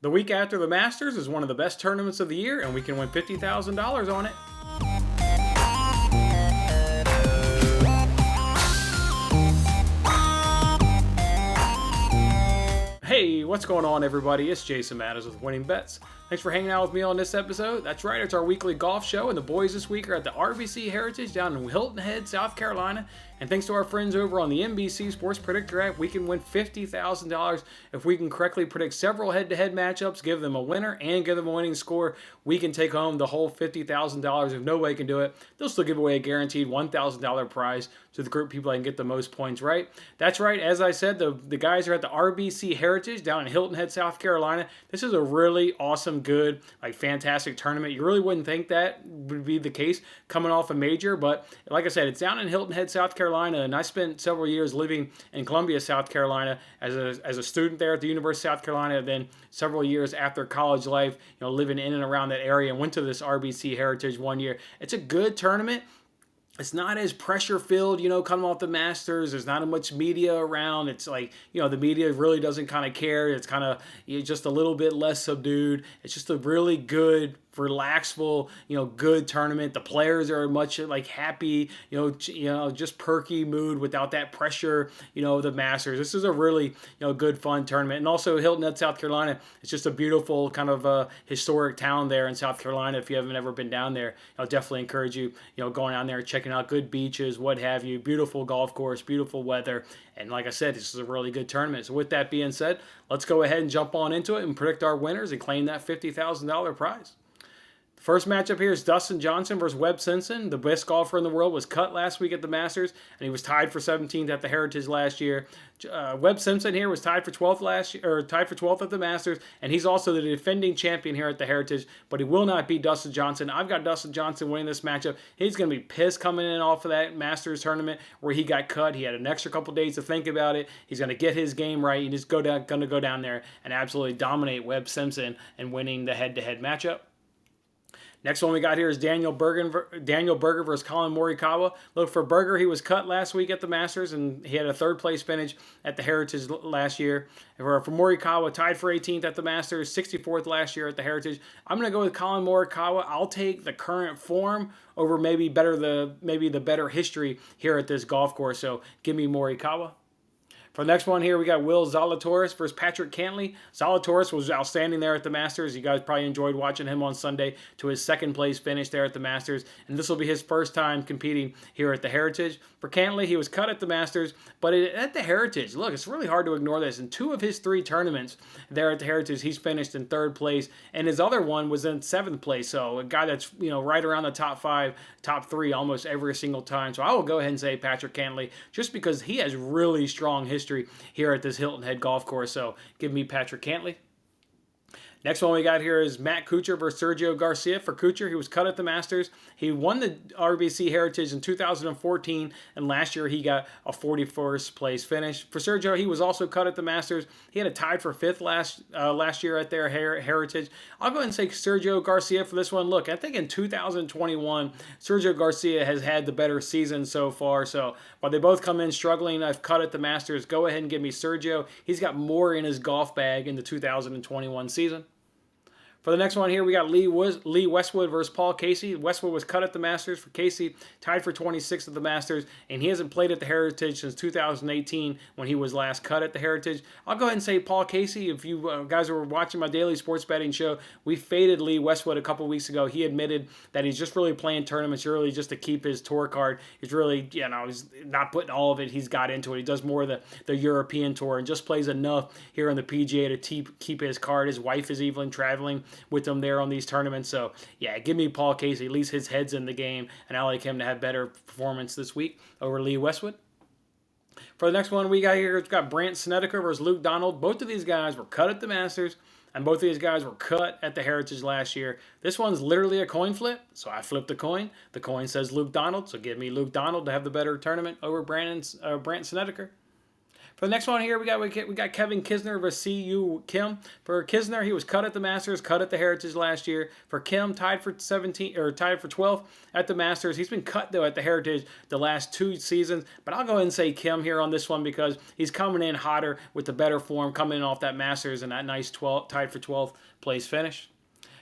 The week after the Masters is one of the best tournaments of the year, and we can win $50,000 on it. Hey, what's going on, everybody? It's Jason Matters with Winning Bets. Thanks for hanging out with me on this episode. That's right, it's our weekly golf show, and the boys this week are at the RBC Heritage down in Hilton Head, South Carolina. And thanks to our friends over on the NBC Sports Predictor app, we can win $50,000 if we can correctly predict several head-to-head matchups, give them a winner, and give them a winning score. We can take home the whole $50,000. If nobody can do it, they'll still give away a guaranteed $1,000 prize to the group of people that can get the most points right. That's right, as I said, the guys are at the RBC Heritage down in Hilton Head, South Carolina. This is a really awesome, good, fantastic tournament. You really wouldn't think that would be the case coming off a major, but like I said, it's down in Hilton Head, South Carolina, and I spent several years living in Columbia, South Carolina as a student there at the University of South Carolina, then several years after college life, living in and around that area, and went to this RBC Heritage one year. It's a good tournament. It's not as pressure-filled, coming off the Masters. There's not as much media around. It's like, the media really doesn't kind of care. It's kind of just a little bit less subdued. It's just a really good, relaxful, good tournament. The players are much happy, just perky mood without that pressure, the Masters. This is a really, good, fun tournament. And also Hilton Head, South Carolina, it's just a beautiful kind of historic town there in South Carolina. If you haven't ever been down there, I'll definitely encourage you, going down there, checking out good beaches, what have you, beautiful golf course, beautiful weather. And like I said, this is a really good tournament. So with that being said, let's go ahead and jump on into it and predict our winners and claim that $50,000 prize. First matchup here is Dustin Johnson versus Webb Simpson. The best golfer in the world was cut last week at the Masters, and he was tied for 17th at the Heritage last year. Webb Simpson here was tied for 12th last year, or tied for 12th at the Masters, and he's also the defending champion here at the Heritage. But he will not beat Dustin Johnson. I've got Dustin Johnson winning this matchup. He's going to be pissed coming in off of that Masters tournament where he got cut. He had an extra couple days to think about it. He's going to get his game right. He's just going to go down there and absolutely dominate Webb Simpson and winning the head-to-head matchup. Next one we got here is Daniel Berger versus Collin Morikawa. Look, for Berger, he was cut last week at the Masters, and he had a third-place finish at the Heritage last year. And for Morikawa, tied for 18th at the Masters, 64th last year at the Heritage. I'm going to go with Collin Morikawa. I'll take the current form over maybe the better history here at this golf course. So give me Morikawa. For the next one here, we got Will Zalatoris versus Patrick Cantlay. Zalatoris was outstanding there at the Masters. You guys probably enjoyed watching him on Sunday to his second place finish there at the Masters. And this will be his first time competing here at the Heritage. For Cantlay, he was cut at the Masters, but at the Heritage, look, it's really hard to ignore this. In 2 of his 3 tournaments there at the Heritage, he's finished in 3rd place. And his other one was in 7th place. So a guy that's, right around the top 5, top 3 almost every single time. So I will go ahead and say Patrick Cantlay just because he has really strong history here at this Hilton Head golf course. So give me Patrick Cantlay. Next one we got here is Matt Kuchar versus Sergio Garcia. For Kuchar, he was cut at the Masters. He won the RBC Heritage in 2014, and last year he got a 41st place finish. For Sergio, he was also cut at the Masters. He had a tied for 5th last year at their Heritage. I'll go ahead and say Sergio Garcia for this one. Look, I think in 2021, Sergio Garcia has had the better season so far. So while they both come in struggling, I've cut at the Masters. Go ahead and give me Sergio. He's got more in his golf bag in the 2021 season. For the next one here, we got Lee Westwood versus Paul Casey. Westwood was cut at the Masters. For Casey, tied for 26th at the Masters, and he hasn't played at the Heritage since 2018 when he was last cut at the Heritage. I'll go ahead and say Paul Casey. If you guys were watching my daily sports betting show, we faded Lee Westwood a couple weeks ago. He admitted that he's just really playing tournaments really just to keep his tour card. He's really, he's not putting all of it he's got into it. He does more of the European tour and just plays enough here on the PGA to keep his card. His wife is even traveling with them there on these tournaments. So yeah, give me Paul Casey. At least his head's in the game, and I like him to have better performance this week over Lee Westwood. For the next one we got here, we've got Brandt Snedeker versus Luke Donald. Both of these guys were cut at the Masters, and both of these guys were cut at the Heritage last year. This one's literally a coin flip, so I flipped the coin. The coin says Luke Donald, so give me Luke Donald to have the better tournament over Brandt Snedeker. For the next one here, we got Kevin Kisner versus C.U. Kim. For Kisner, he was cut at the Masters, cut at the Heritage last year. For Kim, tied for 12th at the Masters. He's been cut though at the Heritage the last 2 seasons, but I'll go ahead and say Kim here on this one because he's coming in hotter with the better form, coming in off that Masters and that nice tied for 12th place finish.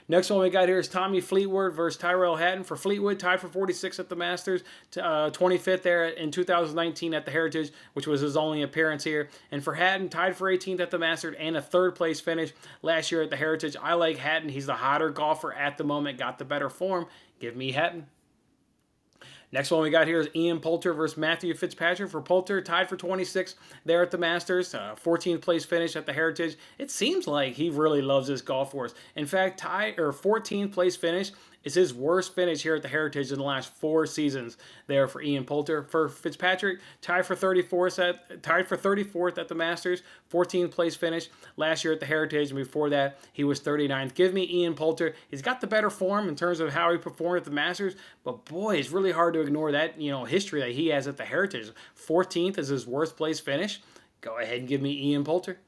Next one we got here is Tommy Fleetwood versus Tyrell Hatton. For Fleetwood, tied for 46 at the Masters, 25th there in 2019 at the Heritage, which was his only appearance here. And for Hatton, tied for 18th at the Masters and a 3rd place finish last year at the Heritage. I like Hatton. He's the hotter golfer at the moment, got the better form. Give me Hatton. Next one we got here is Ian Poulter versus Matthew Fitzpatrick. For Poulter, tied for 26th there at the Masters, 14th place finish at the Heritage. It seems like he really loves this golf course. In fact, 14th place finish is his worst finish here at the Heritage in the last 4 seasons there for Ian Poulter. For Fitzpatrick, tied for 34th at the Masters, 14th place finish last year at the Heritage, and before that, he was 39th. Give me Ian Poulter. He's got the better form in terms of how he performed at the Masters, but boy, it's really hard to ignore that, history that he has at the Heritage. 14th is his worst place finish. Go ahead and give me Ian Poulter.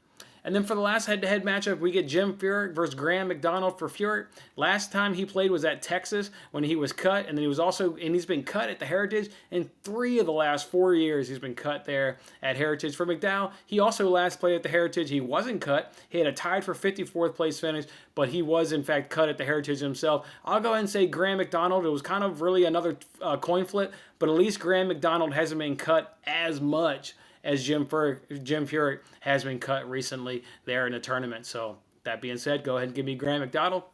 And then for the last head-to-head matchup, we get Jim Furyk versus Graham McDowell. For Furyk, last time he played was at Texas when he was cut, and then he's been cut at the Heritage in 3 of the last 4 years. He's been cut there at Heritage. For McDowell, he also last played at the Heritage. He wasn't cut. He had a tied for 54th place finish, but he was in fact cut at the Heritage himself. I'll go ahead and say Graham McDowell. It was kind of really another coin flip, but at least Graham McDowell hasn't been cut as much as Jim Furyk has been cut recently there in the tournament. So that being said, go ahead and give me Graham McDowell.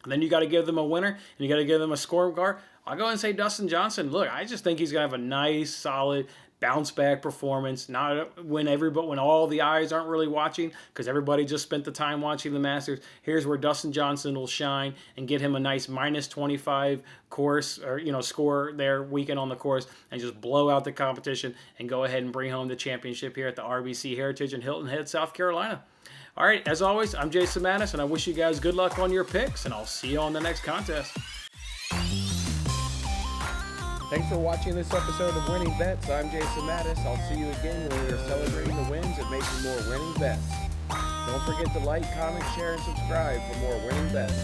And then you got to give them a winner, and you got to give them a scorecard. I'll go ahead and say Dustin Johnson. Look, I just think he's going to have a nice, solid, bounce-back performance. Not when all the eyes aren't really watching, because everybody just spent the time watching the Masters. Here's where Dustin Johnson will shine and get him a nice minus 25 course or score there weekend on the course and just blow out the competition and go ahead and bring home the championship here at the RBC Heritage in Hilton Head, South Carolina. All right, as always, I'm Jason Mattis, and I wish you guys good luck on your picks, and I'll see you on the next contest. Thanks for watching this episode of Winning Bets. I'm Jason Mattis. I'll see you again when we are celebrating the wins and making more winning bets. Don't forget to like, comment, share, and subscribe for more winning bets.